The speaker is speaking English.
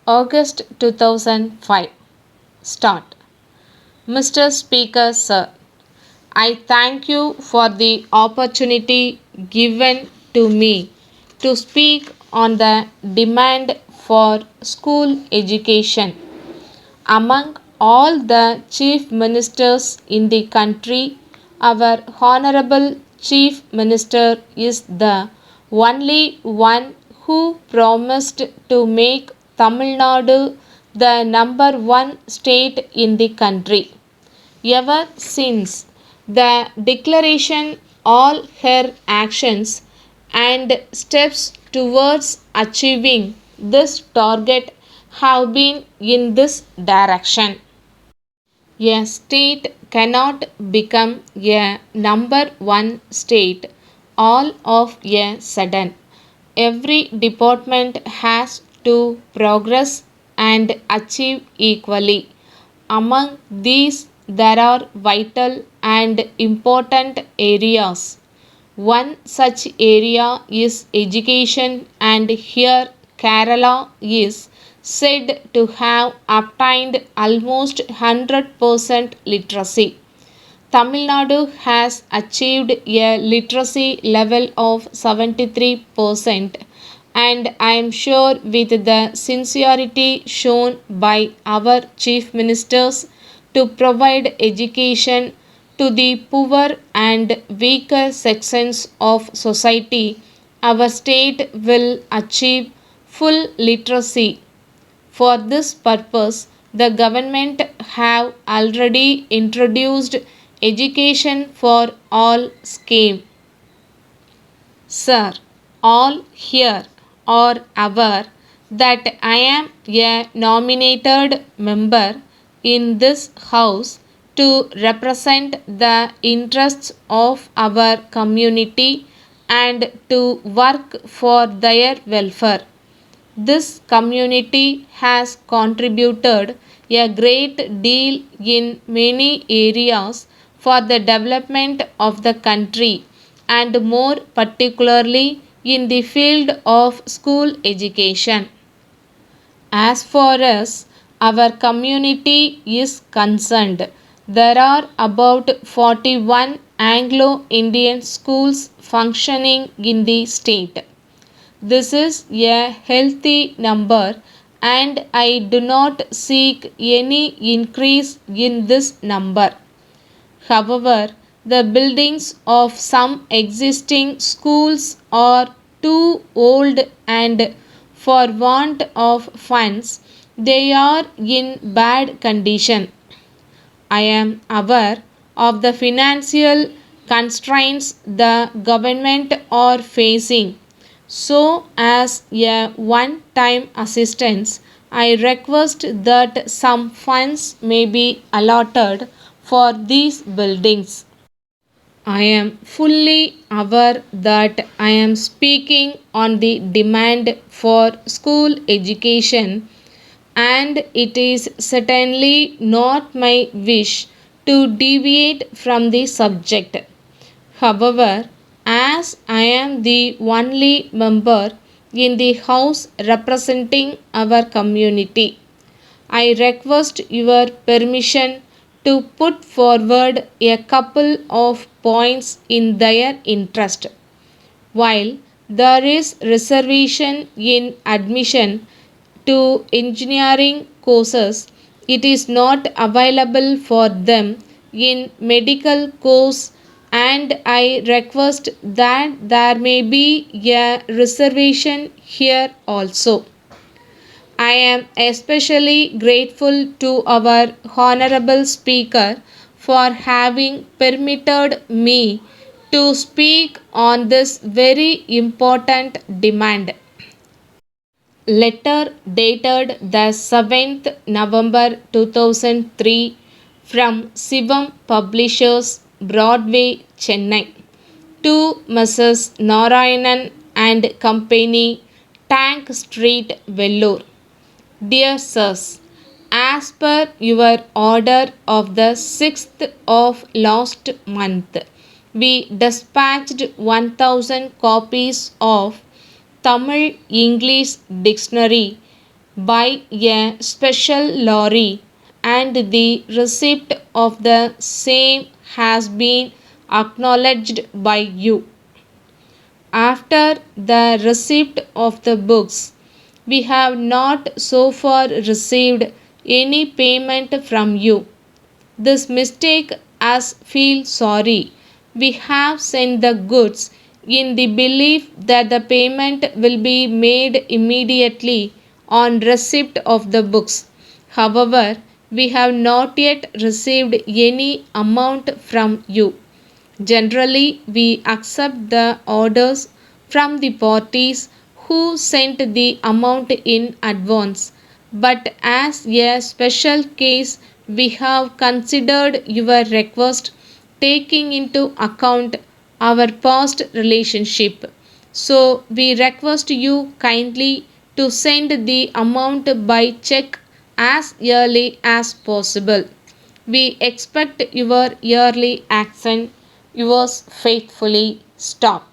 August 2005. Start. Mr. Speaker, Sir, I thank you for the opportunity given to me to speak on the demand for school education. Among all the chief ministers in the country, our Honorable Chief Minister is the only one who promised to make Tamil Nadu the number one state in the country. Ever since the declaration, all her actions and steps towards achieving this target have been in this direction. A state cannot become a number one state all of a sudden. Every department has to progress and achieve equally. Among these, there are vital and important areas. One such area is education, and here Kerala is said to have obtained almost 100% literacy. Tamil Nadu has achieved a literacy level of 73%, and I am sure with the sincerity shown by our chief ministers to provide education to the poor and weaker sections of society, our state will achieve full literacy. For this purpose, the government have already introduced education for all scheme. Sir, all here are aware that I am a nominated member in this house to represent the interests of our community and to work for their welfare. This community has contributed a great deal in many areas for the development of the country and more particularly in the field of school education. As far as our community is concerned, there are about 41 Anglo Indian schools functioning in the state. This is a healthy number, and I do not seek any increase in this number. However, the buildings of some existing schools are too old, and for want of funds, they are in bad condition. I am aware of the financial constraints the government are facing. So, as a one time assistance, I request that some funds may be allotted for these buildings. I am fully aware that I am speaking on the demand for school education, and it is certainly not my wish to deviate from the subject. However, as I am the only member in the House representing our community, I request your permission to put forward a couple of points in their interest. While there is reservation in admission to engineering courses, it is not available for them in medical course, and I request that there may be a reservation here also. I am especially grateful to our Honorable Speaker for having permitted me to speak on this very important demand. Letter dated the 7th November 2003 from Sivam Publishers, Broadway, Chennai, to Mrs. Narayanan and Company, Tank Street, Vellore. Dear Sirs, as per your order of the 6th of last month, we dispatched 1000 copies of Tamil English Dictionary by a special lorry, and the receipt of the same has been acknowledged by you. After the receipt of the books, we have not so far received any payment from you. This mistake us feel sorry. We have sent the goods in the belief that the payment will be made immediately on receipt of the books. However, we have not yet received any amount from you. Generally, we accept the orders from the parties who sent the amount in advance. But as a special case, we have considered your request taking into account our past relationship. So, we request you kindly to send the amount by check as early as possible. We expect your yearly action. Yours faithfully, Stop.